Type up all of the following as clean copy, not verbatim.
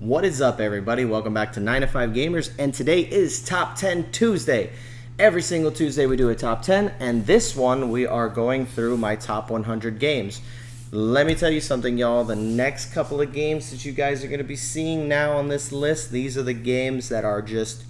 What is up, everybody? Welcome back to 9 to 5 Gamers, and today is Top 10 Tuesday. Every single Tuesday we do a Top 10, and this one we are going through my top 100 games. Let me tell you something, y'all. The next couple of games that you guys are going to be seeing now on this list, these are the games that are just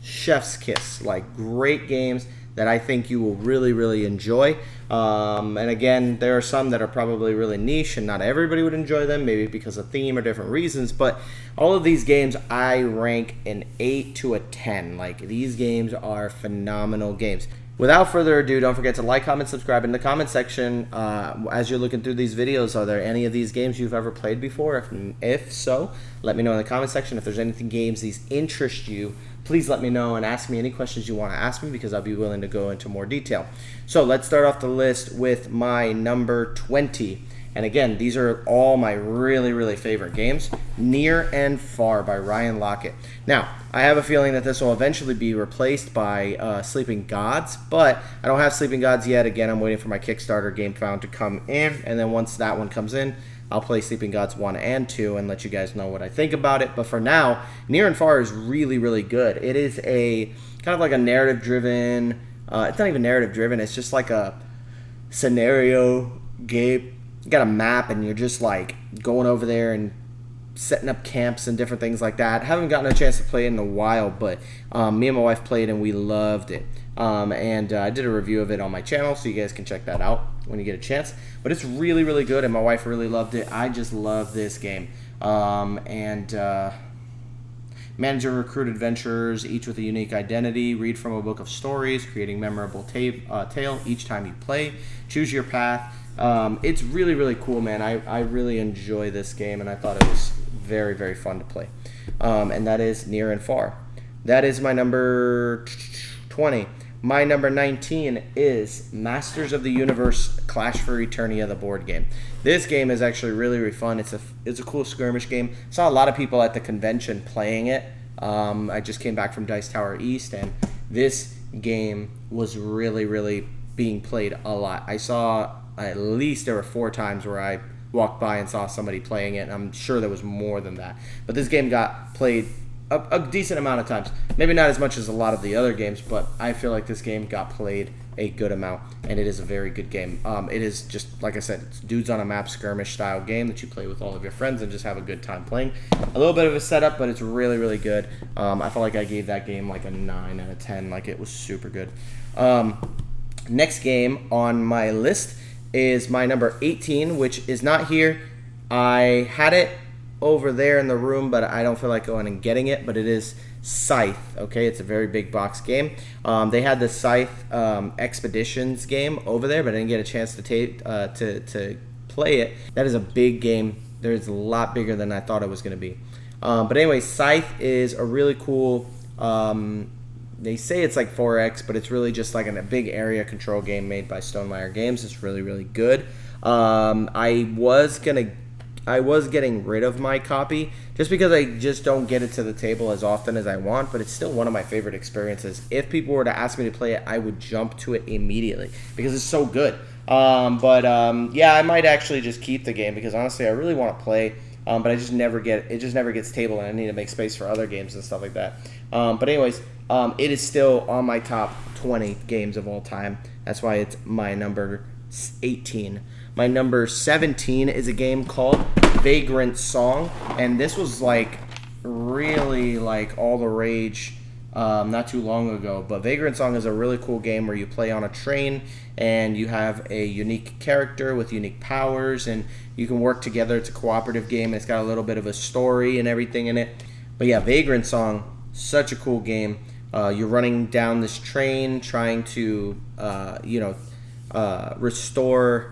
chef's kiss, like great games that I think you will really enjoy. And again, there are some that are probably really niche and not everybody would enjoy them, maybe because of theme or different reasons, but all of these games I rank an 8 to a 10. Like, these games are phenomenal games. Without further ado, don't forget to like, comment, subscribe in the comment section. As you're looking through these videos, are there any of these games you've ever played before? If so, let me know in the comment section. If there's anything games these interest you, please let me know and ask me any questions you want to ask me, because I'll be willing to go into more detail. So let's start off the list with my number 20. And again, these are all my really favorite games. Near and Far by Ryan Lockett. Now, I have a feeling that this will eventually be replaced by Sleeping Gods, but I don't have Sleeping Gods yet. Again, I'm waiting for my Kickstarter game found to come in, and then once that one comes in, I'll play Sleeping Gods 1 and 2 and let you guys know what I think about it. But for now, Near and Far is really good. It is a kind of like a narrative-driven, it's not even narrative-driven, it's just like a scenario game. You got a map and you're just like going over there and setting up camps and different things like that. Haven't gotten a chance to play it in a while, but me and my wife played and we loved it. I did a review of it on my channel, so you guys can check that out when you get a chance. But it's really good, and my wife really loved it. I just love this game. Manage and recruit adventurers, each with a unique identity. Read from a book of stories, creating memorable tale each time you play. Choose your path. It's really cool, man. I really enjoy this game, and I thought it was very fun to play. And that is Near and Far. That is my number 20. My number 19 is Masters of the Universe Clash for Eternia, the board game. This game is actually really fun. It's a cool skirmish game. Saw a lot of people at the convention playing it. I just came back from Dice Tower East, and this game was really being played a lot. I saw at least there were 4 times where I walked by and saw somebody playing it, and I'm sure there was more than that. But this game got played a decent amount of times. Maybe not as much as a lot of the other games, but I feel like this game got played a good amount, and it is a very good game. It is just, like I said, it's dudes on a map skirmish style game that you play with all of your friends and just have a good time playing. A little bit of a setup, but it's really good. I felt like I gave that game like a 9 out of 10. Like, it was super good. Next game on my list is my number 18, which is not here. I had it over there in the room, but I don't feel like going and getting it, but it is Scythe. Okay, it's a very big box game. They had the Scythe Expeditions game over there, but I didn't get a chance to play it. That is a big game. There's a lot bigger than I thought it was going to be. But anyway, Scythe is a really cool, they say it's like 4X, but it's really just like a big area control game made by Stonemaier Games. It's really good. I was getting rid of my copy just because I just don't get it to the table as often as I want, but it's still one of my favorite experiences. If people were to ask me to play it, I would jump to it immediately because it's so good. Yeah, I might actually just keep the game because honestly I really want to play, but it just never gets table, and I need to make space for other games and stuff like that. But anyways, it is still on my top 20 games of all time. That's why it's my number 18. My number 17 is a game called Vagrant Song, and this was like really like all the rage not too long ago. But Vagrant Song is a really cool game where you play on a train and you have a unique character with unique powers, and you can work together. It's a cooperative game. It's got a little bit of a story and everything in it. But yeah, Vagrant Song, such a cool game. You're running down this train trying to restore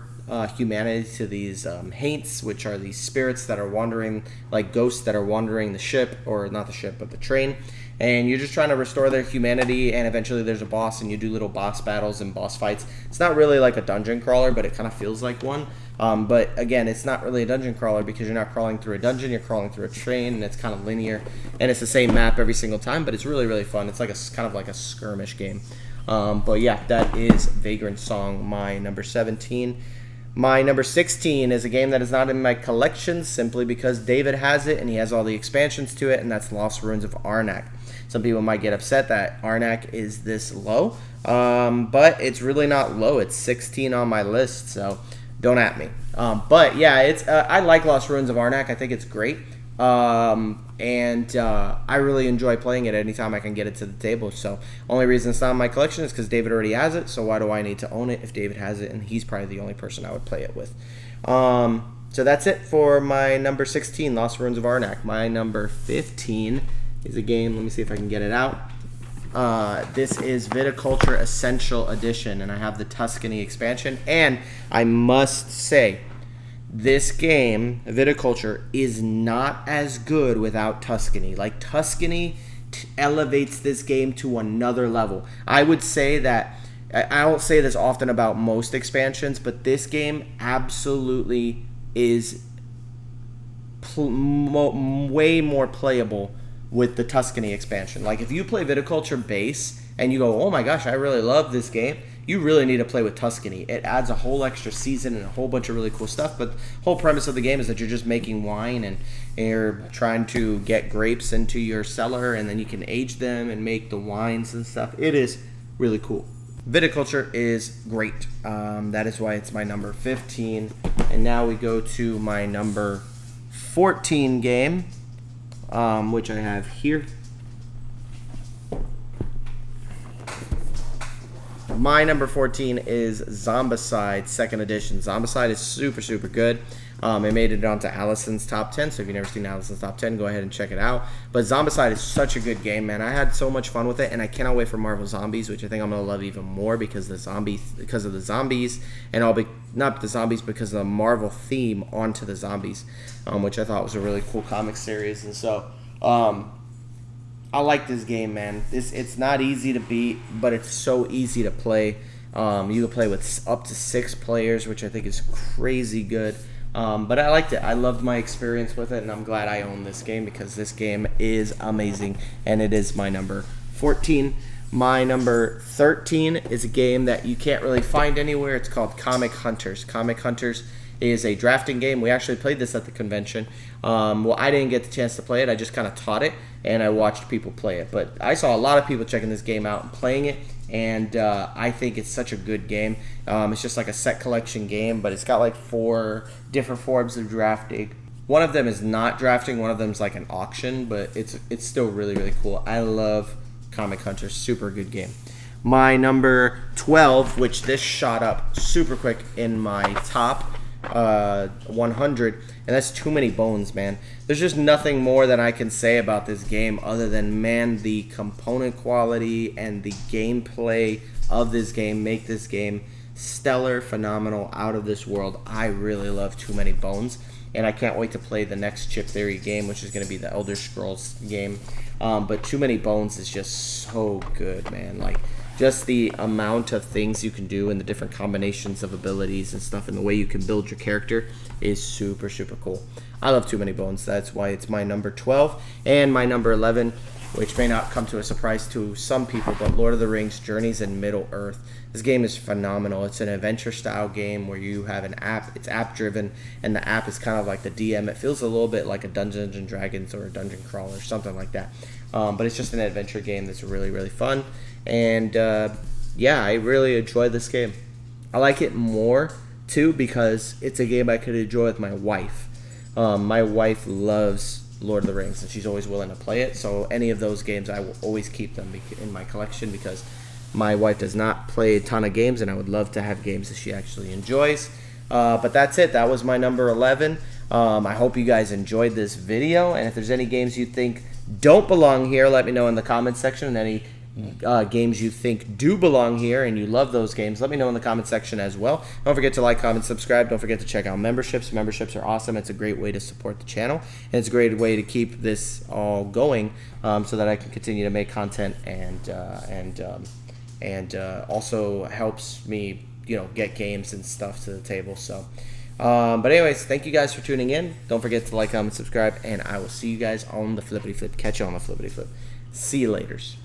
humanity to these haints, which are these spirits that are wandering, like ghosts that are wandering the ship, or not the ship, but the train. And you're just trying to restore their humanity, and eventually there's a boss, and you do little boss battles and boss fights. It's not really like a dungeon crawler, but it kind of feels like one. But again, it's not really a dungeon crawler because you're not crawling through a dungeon, you're crawling through a train, and it's kind of linear, and it's the same map every single time, but it's really fun. It's like kind of like a skirmish game. But yeah, that is Vagrant Song, my number 17. My number 16 is a game that is not in my collection simply because David has it and he has all the expansions to it, and that's Lost Ruins of Arnach. Some people might get upset that Arnach is this low, but it's really not low. It's 16 on my list, so don't at me. But yeah, it's I like Lost Ruins of Arnach. I think it's great. I really enjoy playing it anytime I can get it to the table. So only reason it's not in my collection is because David already has it. So why do I need to own it if David has it and he's probably the only person I would play it with? So that's it for my number 16, Lost Ruins of Arnach. My number 15 is a game. Let me see if I can get it out. This is Viticulture Essential Edition, and I have the Tuscany expansion. And I must say, this game, Viticulture, is not as good without Tuscany. Like, Tuscany elevates this game to another level. I would say that, I don't say this often about most expansions, but this game absolutely is way more playable with the Tuscany expansion. Like, if you play Viticulture base and you go, oh my gosh, I really love this game, you really need to play with Tuscany. It adds a whole extra season and a whole bunch of really cool stuff, but the whole premise of the game is that you're just making wine and you're trying to get grapes into your cellar, and then you can age them and make the wines and stuff. It is really cool. Viticulture is great. That is why it's my number 15. And now we go to my number 14 game, which I have here. My number 14 is Zombicide, 2nd edition. Zombicide is super, super good. It made it onto Allison's top 10, so if you've never seen Allison's top 10, go ahead and check it out. But Zombicide is such a good game, man. I had so much fun with it, and I cannot wait for Marvel Zombies, which I think I'm going to love even more because of the zombies, and not the zombies, because of the Marvel theme onto the zombies, which I thought was a really cool comic series. And so I like this game, man. It's not easy to beat, but it's so easy to play. You can play with up to 6 players, which I think is crazy good. But I liked it. I loved my experience with it, and I'm glad I own this game because this game is amazing, and it is my number 14. My number 13 is a game that you can't really find anywhere. It's called Comic Hunters. Comic Hunters is a drafting game. We actually played this at the convention. Well, I didn't get the chance to play it. I just kind of taught it, and I watched people play it. But I saw a lot of people checking this game out and playing it, and I think it's such a good game. It's just like a set collection game, but it's got like 4 different forms of drafting. One of them is not drafting. One of them is like an auction, but it's still really, really cool. I love Comic Hunters. Super good game. My number 12, which this shot up super quick in my top 100, and that's Too Many Bones, man. There's just nothing more that I can say about this game other than, man, the component quality and the gameplay of this game make this game stellar, phenomenal, out of this world. I really love Too Many Bones, and I can't wait to play the next Chip Theory game, which is going to be the Elder Scrolls game. But Too Many Bones is just so good, man. Like, just the amount of things you can do and the different combinations of abilities and stuff and the way you can build your character is super, super cool. I love Too Many Bones. That's why it's my number 12. And my number 11, which may not come to a surprise to some people, but Lord of the Rings Journeys in Middle-earth. This game is phenomenal. It's an adventure-style game where you have an app. It's app-driven, and the app is kind of like the DM. It feels a little bit like a Dungeons & Dragons or a Dungeon Crawler, something like that. But it's just an adventure game that's really, really fun. And, yeah, I really enjoy this game. I like it more, too, because it's a game I could enjoy with my wife. My wife loves Lord of the Rings, and she's always willing to play it. So any of those games, I will always keep them in my collection because my wife does not play a ton of games, and I would love to have games that she actually enjoys. But that's it. That was my number 11. I hope you guys enjoyed this video, and if there's any games you think don't belong here, let me know in the comments section, and any games you think do belong here and you love those games, let me know in the comment section as well. Don't forget to like, comment, subscribe. Don't forget to check out memberships. Memberships are awesome. It's a great way to support the channel, and it's a great way to keep this all going, so that I can continue to make content and also helps me, get games and stuff to the table. So but anyways, thank you guys for tuning in. Don't forget to like, comment, subscribe, and I will see you guys on the flippity flip. Catch you on the flippity flip. See you laters.